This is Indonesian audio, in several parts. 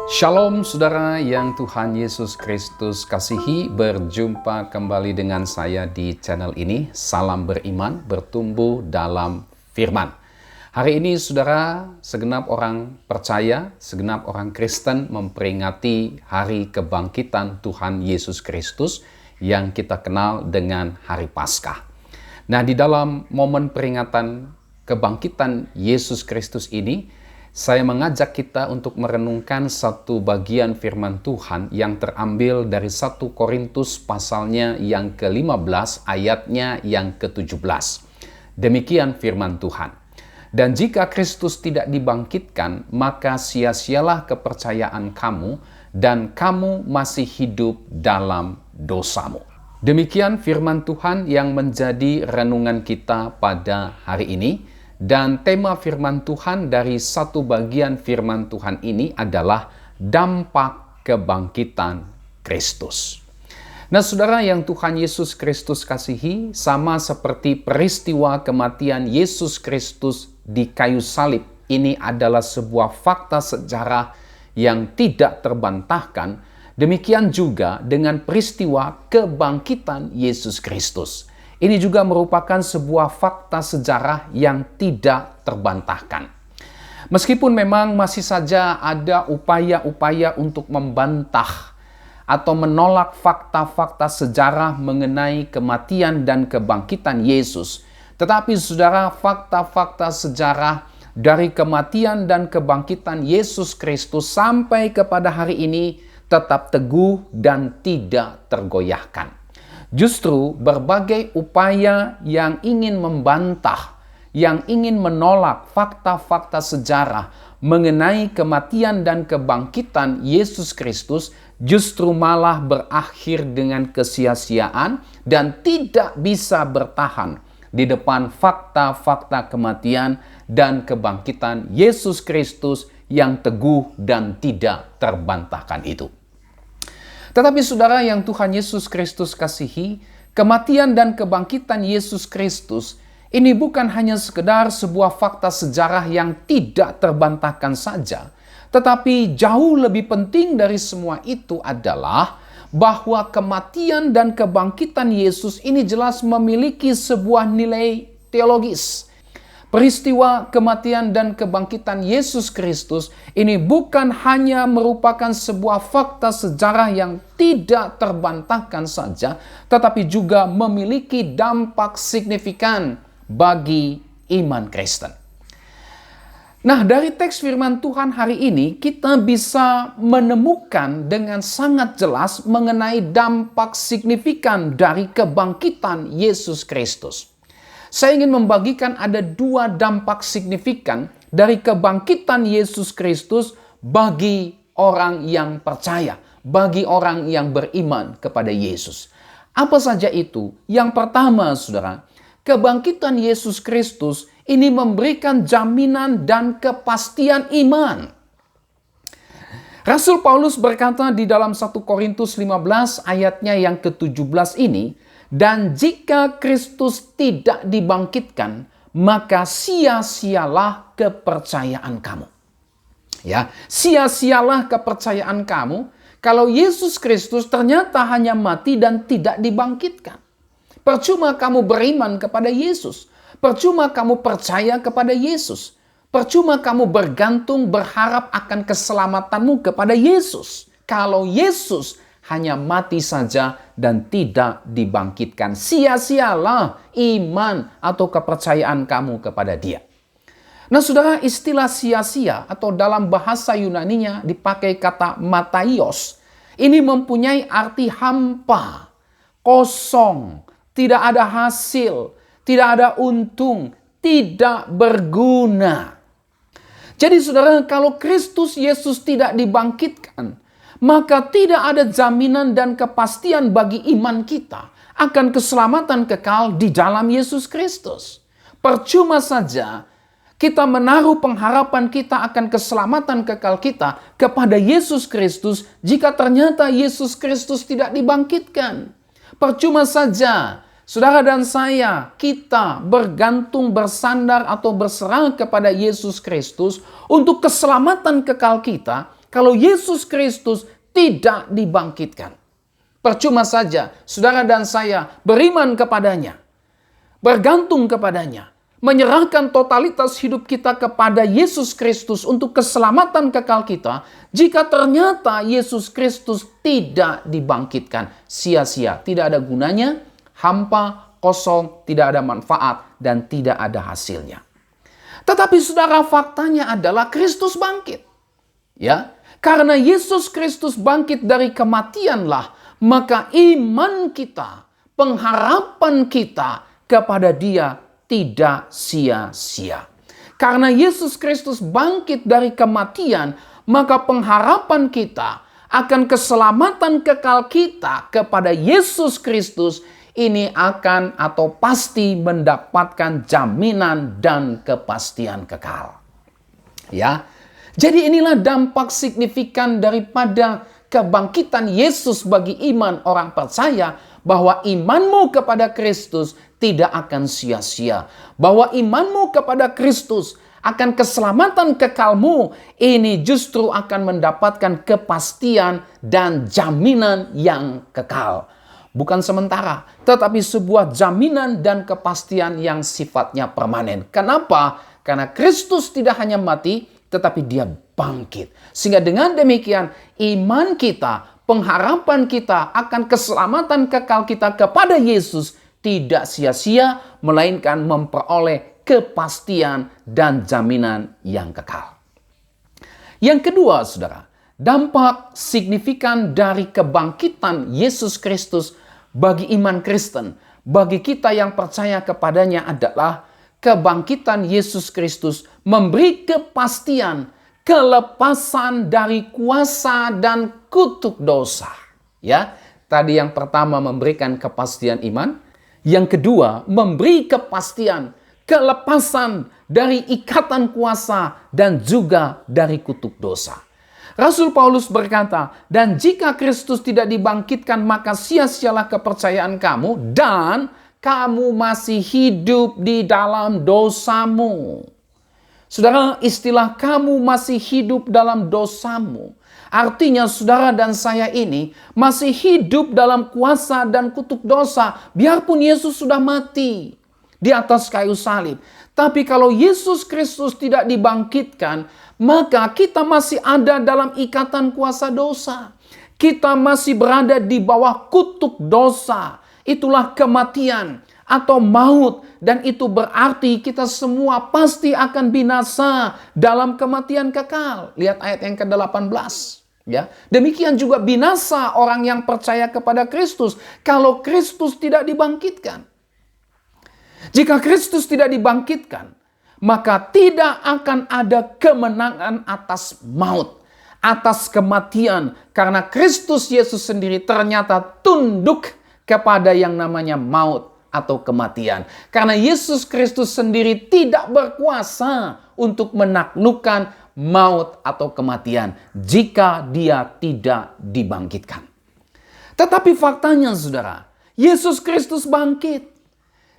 Shalom saudara yang Tuhan Yesus Kristus kasihi, berjumpa kembali dengan saya di channel ini. Salam beriman, bertumbuh dalam firman. Hari ini saudara, segenap orang percaya, segenap orang Kristen memperingati hari kebangkitan Tuhan Yesus Kristus yang kita kenal dengan Hari Paskah. Nah, di dalam momen peringatan kebangkitan Yesus Kristus ini, saya mengajak kita untuk merenungkan satu bagian firman Tuhan yang terambil dari 1 Korintus pasalnya yang ke-15 ayatnya yang ke-17. Demikian firman Tuhan. Dan jika Kristus tidak dibangkitkan, maka sia-sialah kepercayaan kamu dan kamu masih hidup dalam dosamu. Demikian firman Tuhan yang menjadi renungan kita pada hari ini. Dan tema firman Tuhan dari satu bagian firman Tuhan ini adalah dampak kebangkitan Kristus. Nah, saudara yang Tuhan Yesus Kristus kasihi, sama seperti peristiwa kematian Yesus Kristus di kayu salib, ini adalah sebuah fakta sejarah yang tidak terbantahkan. Demikian juga dengan peristiwa kebangkitan Yesus Kristus. Ini juga merupakan sebuah fakta sejarah yang tidak terbantahkan. Meskipun memang masih saja ada upaya-upaya untuk membantah atau menolak fakta-fakta sejarah mengenai kematian dan kebangkitan Yesus. Tetapi saudara, fakta-fakta sejarah dari kematian dan kebangkitan Yesus Kristus sampai kepada hari ini tetap teguh dan tidak tergoyahkan. Justru berbagai upaya yang ingin membantah, yang ingin menolak fakta-fakta sejarah mengenai kematian dan kebangkitan Yesus Kristus justru malah berakhir dengan kesia-siaan dan tidak bisa bertahan di depan fakta-fakta kematian dan kebangkitan Yesus Kristus yang teguh dan tidak terbantahkan itu. Tetapi saudara yang Tuhan Yesus Kristus kasihi, kematian dan kebangkitan Yesus Kristus ini bukan hanya sekedar sebuah fakta sejarah yang tidak terbantahkan saja, tetapi jauh lebih penting dari semua itu adalah bahwa kematian dan kebangkitan Yesus ini jelas memiliki sebuah nilai teologis. Peristiwa kematian dan kebangkitan Yesus Kristus ini bukan hanya merupakan sebuah fakta sejarah yang tidak terbantahkan saja, tetapi juga memiliki dampak signifikan bagi iman Kristen. Nah, dari teks firman Tuhan hari ini kita bisa menemukan dengan sangat jelas mengenai dampak signifikan dari kebangkitan Yesus Kristus. Saya ingin membagikan ada dua dampak signifikan dari kebangkitan Yesus Kristus bagi orang yang percaya, bagi orang yang beriman kepada Yesus. Apa saja itu? Yang pertama, saudara, kebangkitan Yesus Kristus ini memberikan jaminan dan kepastian iman. Rasul Paulus berkata di dalam 1 Korintus 15 ayatnya yang ke-17 ini, dan jika Kristus tidak dibangkitkan, maka sia-sialah kepercayaan kamu. Ya, sia-sialah kepercayaan kamu kalau Yesus Kristus ternyata hanya mati dan tidak dibangkitkan. Percuma kamu beriman kepada Yesus. Percuma kamu percaya kepada Yesus. Percuma kamu bergantung berharap akan keselamatanmu kepada Yesus. Kalau Yesus hanya mati saja dan tidak dibangkitkan. Sia-sialah iman atau kepercayaan kamu kepada Dia. Nah, saudara, istilah sia-sia atau dalam bahasa Yunaninya dipakai kata mataios. Ini mempunyai arti hampa, kosong, tidak ada hasil, tidak ada untung, tidak berguna. Jadi saudara, kalau Kristus Yesus tidak dibangkitkan, maka tidak ada jaminan dan kepastian bagi iman kita akan keselamatan kekal di dalam Yesus Kristus. Percuma saja kita menaruh pengharapan kita akan keselamatan kekal kita kepada Yesus Kristus jika ternyata Yesus Kristus tidak dibangkitkan. Percuma saja saudara dan saya, kita bergantung, bersandar atau berserah kepada Yesus Kristus untuk keselamatan kekal kita kalau Yesus Kristus tidak dibangkitkan. Percuma saja saudara dan saya beriman kepadanya, bergantung kepadanya, menyerahkan totalitas hidup kita kepada Yesus Kristus untuk keselamatan kekal kita, jika ternyata Yesus Kristus tidak dibangkitkan. Sia-sia, tidak ada gunanya, hampa, kosong, tidak ada manfaat, dan tidak ada hasilnya. Tetapi saudara, faktanya adalah Kristus bangkit. Ya, karena Yesus Kristus bangkit dari kematianlah, maka iman kita, pengharapan kita kepada Dia tidak sia-sia. Karena Yesus Kristus bangkit dari kematian, maka pengharapan kita akan keselamatan kekal kita kepada Yesus Kristus ini akan atau pasti mendapatkan jaminan dan kepastian kekal. Ya. Jadi inilah dampak signifikan daripada kebangkitan Yesus bagi iman orang percaya, bahwa imanmu kepada Kristus tidak akan sia-sia. Bahwa imanmu kepada Kristus akan keselamatan kekalmu ini justru akan mendapatkan kepastian dan jaminan yang kekal. Bukan sementara, tetapi sebuah jaminan dan kepastian yang sifatnya permanen. Kenapa? Karena Kristus tidak hanya mati, tetapi Dia bangkit. Sehingga dengan demikian iman kita, pengharapan kita akan keselamatan kekal kita kepada Yesus tidak sia-sia, melainkan memperoleh kepastian dan jaminan yang kekal. Yang kedua, saudara, dampak signifikan dari kebangkitan Yesus Kristus bagi iman Kristen, bagi kita yang percaya kepadanya adalah kebangkitan Yesus Kristus memberi kepastian, kelepasan dari kuasa dan kutuk dosa. Ya, tadi yang pertama memberikan kepastian iman, yang kedua memberi kepastian, kelepasan dari ikatan kuasa dan juga dari kutuk dosa. Rasul Paulus berkata, dan jika Kristus tidak dibangkitkan, maka sia-sialah kepercayaan kamu dan kamu masih hidup di dalam dosamu. Saudara, istilah kamu masih hidup dalam dosamu artinya saudara dan saya ini masih hidup dalam kuasa dan kutuk dosa, biarpun Yesus sudah mati di atas kayu salib. Tapi kalau Yesus Kristus tidak dibangkitkan, maka kita masih ada dalam ikatan kuasa dosa. Kita masih berada di bawah kutuk dosa. Itulah kematian atau maut, dan itu berarti kita semua pasti akan binasa dalam kematian kekal. Lihat ayat yang ke-18. Ya, demikian juga binasa orang yang percaya kepada Kristus kalau Kristus tidak dibangkitkan. Jika Kristus tidak dibangkitkan, maka tidak akan ada kemenangan atas maut, atas kematian, karena Kristus Yesus sendiri ternyata tunduk kepada yang namanya maut atau kematian. Karena Yesus Kristus sendiri tidak berkuasa untuk menaklukkan maut atau kematian jika Dia tidak dibangkitkan. Tetapi faktanya saudara, Yesus Kristus bangkit.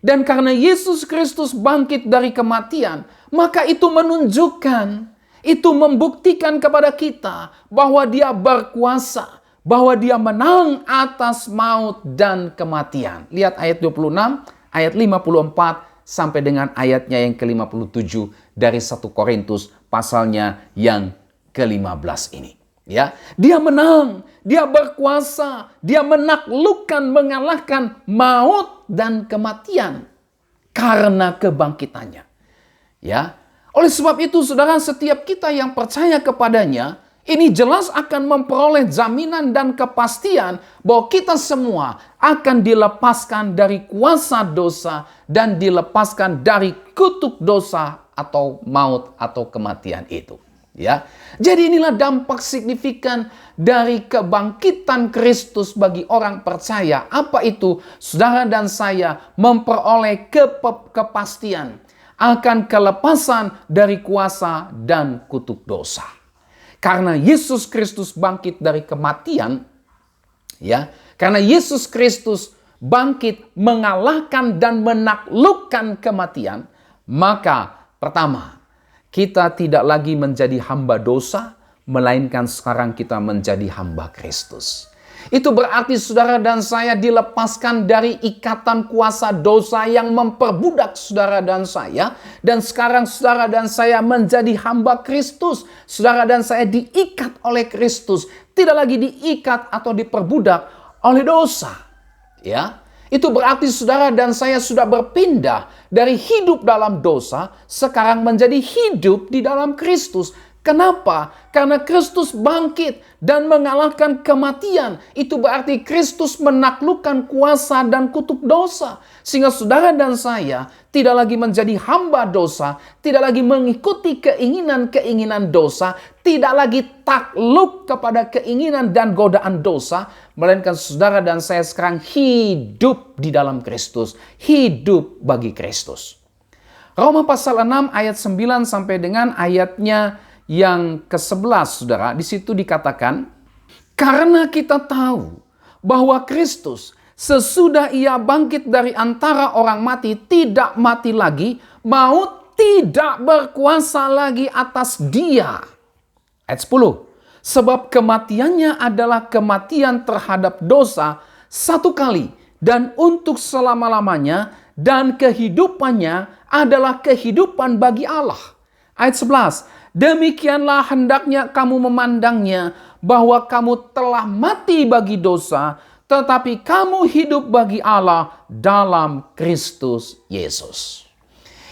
Dan karena Yesus Kristus bangkit dari kematian, maka itu menunjukkan, itu membuktikan kepada kita bahwa Dia berkuasa, bahwa Dia menang atas maut dan kematian. Lihat ayat 26, ayat 54 sampai dengan ayatnya yang ke-57 dari 1 Korintus pasalnya yang ke-15 ini. Ya, Dia menang, Dia berkuasa, Dia menaklukkan, mengalahkan maut dan kematian karena kebangkitannya. Ya, oleh sebab itu saudara, setiap kita yang percaya kepadanya ini jelas akan memperoleh jaminan dan kepastian bahwa kita semua akan dilepaskan dari kuasa dosa dan dilepaskan dari kutuk dosa atau maut atau kematian itu. Ya, jadi inilah dampak signifikan dari kebangkitan Kristus bagi orang percaya. Apa itu? Saudara dan saya memperoleh kepastian akan kelepasan dari kuasa dan kutuk dosa. Karena Yesus Kristus bangkit dari kematian, ya, karena Yesus Kristus bangkit mengalahkan dan menaklukkan kematian, maka pertama, kita tidak lagi menjadi hamba dosa, melainkan sekarang kita menjadi hamba Kristus. Itu berarti saudara dan saya dilepaskan dari ikatan kuasa dosa yang memperbudak saudara dan saya. Dan sekarang saudara dan saya menjadi hamba Kristus. Saudara dan saya diikat oleh Kristus. Tidak lagi diikat atau diperbudak oleh dosa. Ya, itu berarti saudara dan saya sudah berpindah dari hidup dalam dosa, sekarang menjadi hidup di dalam Kristus. Kenapa? Karena Kristus bangkit dan mengalahkan kematian. Itu berarti Kristus menaklukkan kuasa dan kutuk dosa. Sehingga saudara dan saya tidak lagi menjadi hamba dosa, tidak lagi mengikuti keinginan-keinginan dosa, tidak lagi takluk kepada keinginan dan godaan dosa, melainkan saudara dan saya sekarang hidup di dalam Kristus, hidup bagi Kristus. Roma pasal 6 ayat 9 sampai dengan ayatnya yang ke-11, saudara, di situ dikatakan, karena kita tahu bahwa Kristus sesudah ia bangkit dari antara orang mati tidak mati lagi, maut tidak berkuasa lagi atas dia. Ayat 10, sebab kematiannya adalah kematian terhadap dosa satu kali dan untuk selama-lamanya, dan kehidupannya adalah kehidupan bagi Allah. Ayat 11, demikianlah hendaknya kamu memandangnya, bahwa kamu telah mati bagi dosa, tetapi kamu hidup bagi Allah dalam Kristus Yesus.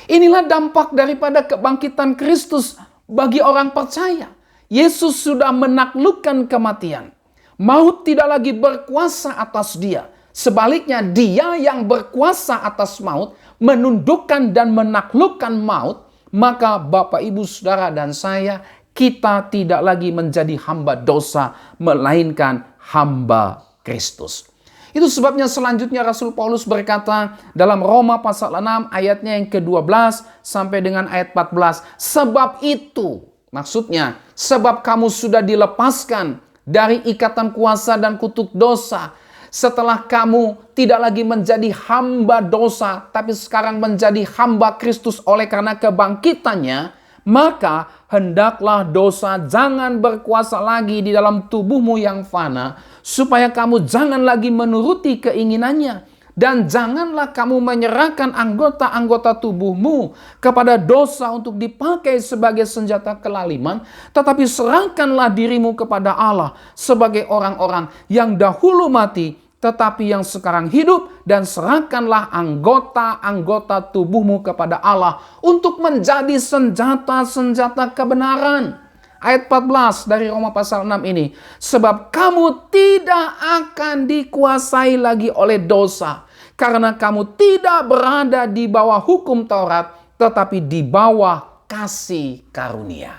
Inilah dampak daripada kebangkitan Kristus bagi orang percaya. Yesus sudah menaklukkan kematian. Maut tidak lagi berkuasa atas dia. Sebaliknya, dia yang berkuasa atas maut, menundukkan dan menaklukkan maut. Maka Bapak, Ibu, Saudara, dan saya, kita tidak lagi menjadi hamba dosa, melainkan hamba Kristus. Itu sebabnya selanjutnya Rasul Paulus berkata dalam Roma pasal 6 ayatnya yang ke-12 sampai dengan ayat 14. Sebab itu, maksudnya, sebab kamu sudah dilepaskan dari ikatan kuasa dan kutuk dosa. Setelah kamu tidak lagi menjadi hamba dosa, tapi sekarang menjadi hamba Kristus oleh karena kebangkitannya, maka hendaklah dosa jangan berkuasa lagi di dalam tubuhmu yang fana, supaya kamu jangan lagi menuruti keinginannya. Dan janganlah kamu menyerahkan anggota-anggota tubuhmu kepada dosa untuk dipakai sebagai senjata kelaliman, tetapi serahkanlah dirimu kepada Allah sebagai orang-orang yang dahulu mati, tetapi yang sekarang hidup, dan serahkanlah anggota-anggota tubuhmu kepada Allah untuk menjadi senjata-senjata kebenaran. Ayat 14 dari Roma pasal 6 ini. Sebab kamu tidak akan dikuasai lagi oleh dosa, karena kamu tidak berada di bawah hukum Taurat, tetapi di bawah kasih karunia.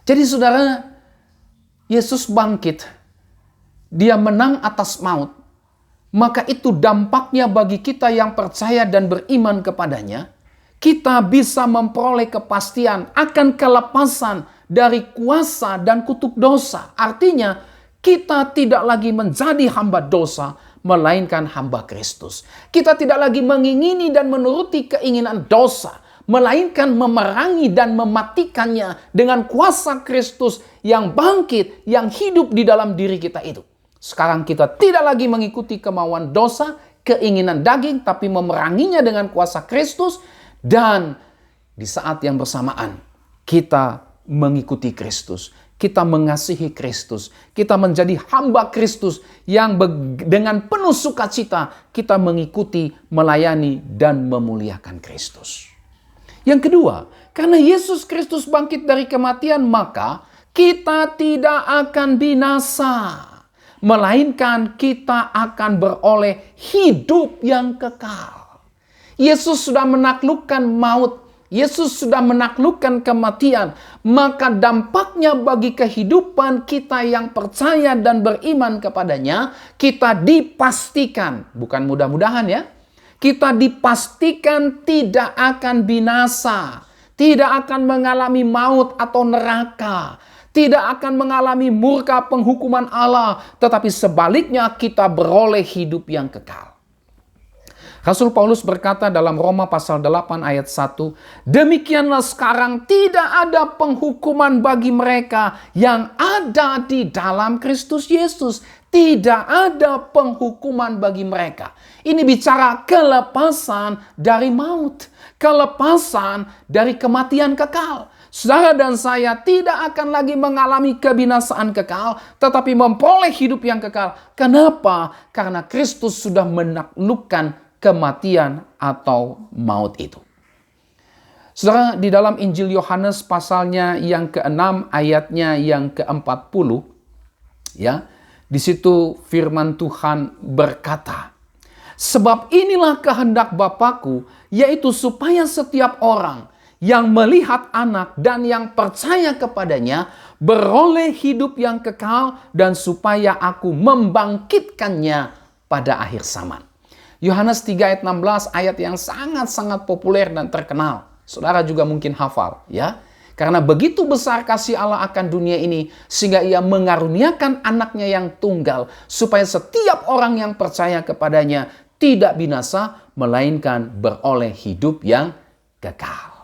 Jadi saudara, Yesus bangkit. Dia menang atas maut, maka itu dampaknya bagi kita yang percaya dan beriman kepadanya, kita bisa memperoleh kepastian akan kelepasan dari kuasa dan kutuk dosa. Artinya, kita tidak lagi menjadi hamba dosa, melainkan hamba Kristus. Kita tidak lagi mengingini dan menuruti keinginan dosa, melainkan memerangi dan mematikannya dengan kuasa Kristus yang bangkit, yang hidup di dalam diri kita itu. Sekarang kita tidak lagi mengikuti kemauan dosa, keinginan daging, tapi memeranginya dengan kuasa Kristus. Dan di saat yang bersamaan, kita mengikuti Kristus. Kita mengasihi Kristus. Kita menjadi hamba Kristus yang dengan penuh sukacita kita mengikuti, melayani, dan memuliakan Kristus. Yang kedua, karena Yesus Kristus bangkit dari kematian, maka kita tidak akan binasa, melainkan kita akan beroleh hidup yang kekal. Yesus sudah menaklukkan maut, Yesus sudah menaklukkan kematian, maka dampaknya bagi kehidupan kita yang percaya dan beriman kepadanya, kita dipastikan, bukan mudah-mudahan ya, kita dipastikan tidak akan binasa, tidak akan mengalami maut atau neraka, tidak akan mengalami murka penghukuman Allah, tetapi sebaliknya kita beroleh hidup yang kekal. Rasul Paulus berkata dalam Roma pasal 8 ayat 1, demikianlah sekarang tidak ada penghukuman bagi mereka yang ada di dalam Kristus Yesus. Tidak ada penghukuman bagi mereka. Ini bicara kelepasan dari maut, kelepasan dari kematian kekal. Saudara dan saya tidak akan lagi mengalami kebinasaan kekal, tetapi memperoleh hidup yang kekal. Kenapa? Karena Kristus sudah menaklukkan kematian atau maut itu. Saudara, di dalam Injil Yohanes pasalnya yang ke-6 ayatnya yang ke-40, ya, di situ firman Tuhan berkata, sebab inilah kehendak Bapa-Ku, yaitu supaya setiap orang yang melihat anak dan yang percaya kepadanya beroleh hidup yang kekal, dan supaya Aku membangkitkannya pada akhir zaman. Yohanes 3 ayat 16, ayat yang sangat-sangat populer dan terkenal. Saudara juga mungkin hafal, ya. Karena begitu besar kasih Allah akan dunia ini, sehingga Ia mengaruniakan anaknya yang tunggal, supaya setiap orang yang percaya kepadanya tidak binasa, melainkan beroleh hidup yang kekal.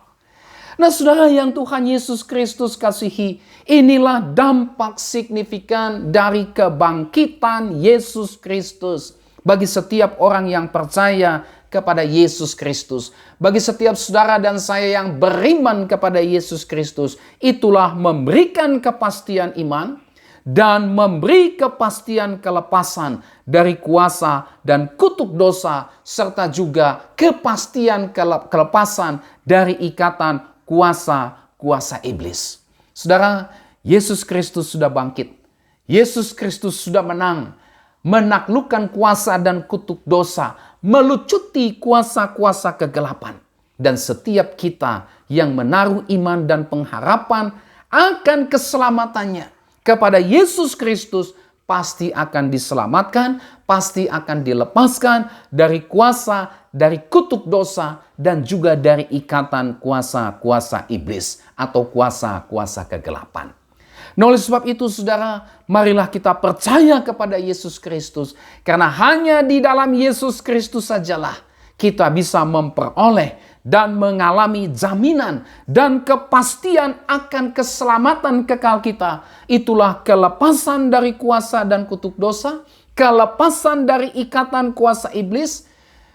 Nah, saudara yang Tuhan Yesus Kristus kasihi, inilah dampak signifikan dari kebangkitan Yesus Kristus bagi setiap orang yang percaya kepada Yesus Kristus. Bagi setiap saudara dan saya yang beriman kepada Yesus Kristus, itulah memberikan kepastian iman dan memberi kepastian kelepasan dari kuasa dan kutuk dosa, serta juga kepastian kelepasan dari ikatan kuasa iblis. Saudara, Yesus Kristus sudah bangkit. Yesus Kristus sudah menang, menaklukkan kuasa dan kutuk dosa, melucuti kuasa-kuasa kegelapan. Dan setiap kita yang menaruh iman dan pengharapan akan keselamatannya kepada Yesus Kristus, pasti akan diselamatkan, pasti akan dilepaskan dari kuasa, dari kutuk dosa, dan juga dari ikatan kuasa-kuasa iblis atau kuasa-kuasa kegelapan. Nah, oleh sebab itu, saudara, marilah kita percaya kepada Yesus Kristus. Karena hanya di dalam Yesus Kristus sajalah kita bisa memperoleh dan mengalami jaminan dan kepastian akan keselamatan kekal kita. Itulah kelepasan dari kuasa dan kutuk dosa, kelepasan dari ikatan kuasa iblis,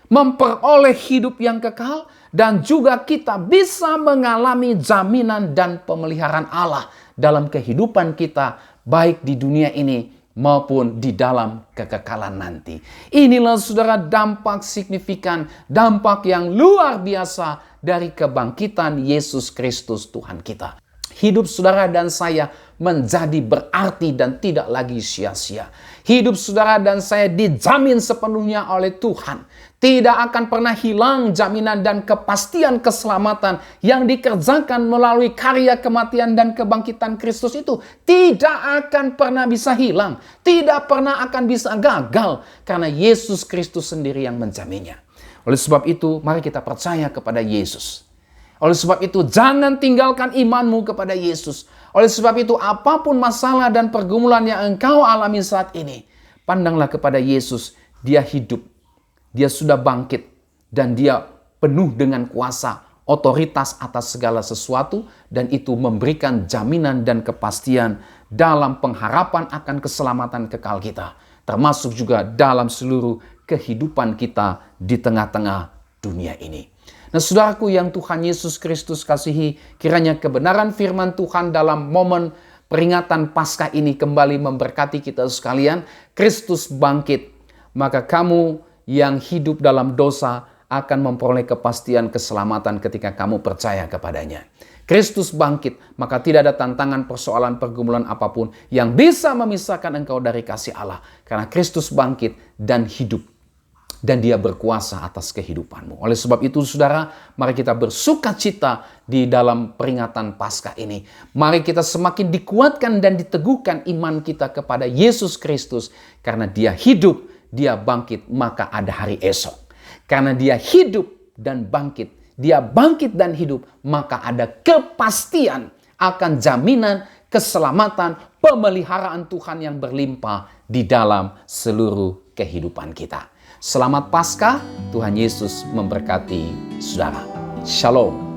memperoleh hidup yang kekal, dan juga kita bisa mengalami jaminan dan pemeliharaan Allah dalam kehidupan kita, baik di dunia ini maupun di dalam kekekalan nanti. Inilah, saudara, dampak signifikan, dampak yang luar biasa dari kebangkitan Yesus Kristus Tuhan kita. Hidup saudara dan saya menjadi berarti dan tidak lagi sia-sia. Hidup saudara dan saya dijamin sepenuhnya oleh Tuhan. Tidak akan pernah hilang jaminan dan kepastian keselamatan yang dikerjakan melalui karya kematian dan kebangkitan Kristus itu. Tidak akan pernah bisa hilang. Tidak pernah akan bisa gagal. Karena Yesus Kristus sendiri yang menjaminnya. Oleh sebab itu, mari kita percaya kepada Yesus. Oleh sebab itu, jangan tinggalkan imanmu kepada Yesus. Oleh sebab itu, apapun masalah dan pergumulan yang engkau alami saat ini, pandanglah kepada Yesus. Dia hidup, dia sudah bangkit, dan dia penuh dengan kuasa, otoritas atas segala sesuatu, dan itu memberikan jaminan dan kepastian dalam pengharapan akan keselamatan kekal kita, termasuk juga dalam seluruh kehidupan kita di tengah-tengah dunia ini. Nah, saudaraku yang Tuhan Yesus Kristus kasihi, kiranya kebenaran firman Tuhan dalam momen peringatan Paskah ini kembali memberkati kita sekalian. Kristus bangkit, maka kamu yang hidup dalam dosa akan memperoleh kepastian keselamatan ketika kamu percaya kepadanya. Kristus bangkit, maka tidak ada tantangan, persoalan, pergumulan apapun yang bisa memisahkan engkau dari kasih Allah. Karena Kristus bangkit dan hidup, dan dia berkuasa atas kehidupanmu. Oleh sebab itu, saudara, mari kita bersuka cita di dalam peringatan Paskah ini. Mari kita semakin dikuatkan dan diteguhkan iman kita kepada Yesus Kristus. Karena dia hidup, dia bangkit, maka ada hari esok. Karena dia hidup dan bangkit, dia bangkit dan hidup, maka ada kepastian akan jaminan keselamatan, pemeliharaan Tuhan yang berlimpah di dalam seluruh kehidupan kita. Selamat Paskah, Tuhan Yesus memberkati saudara. Shalom.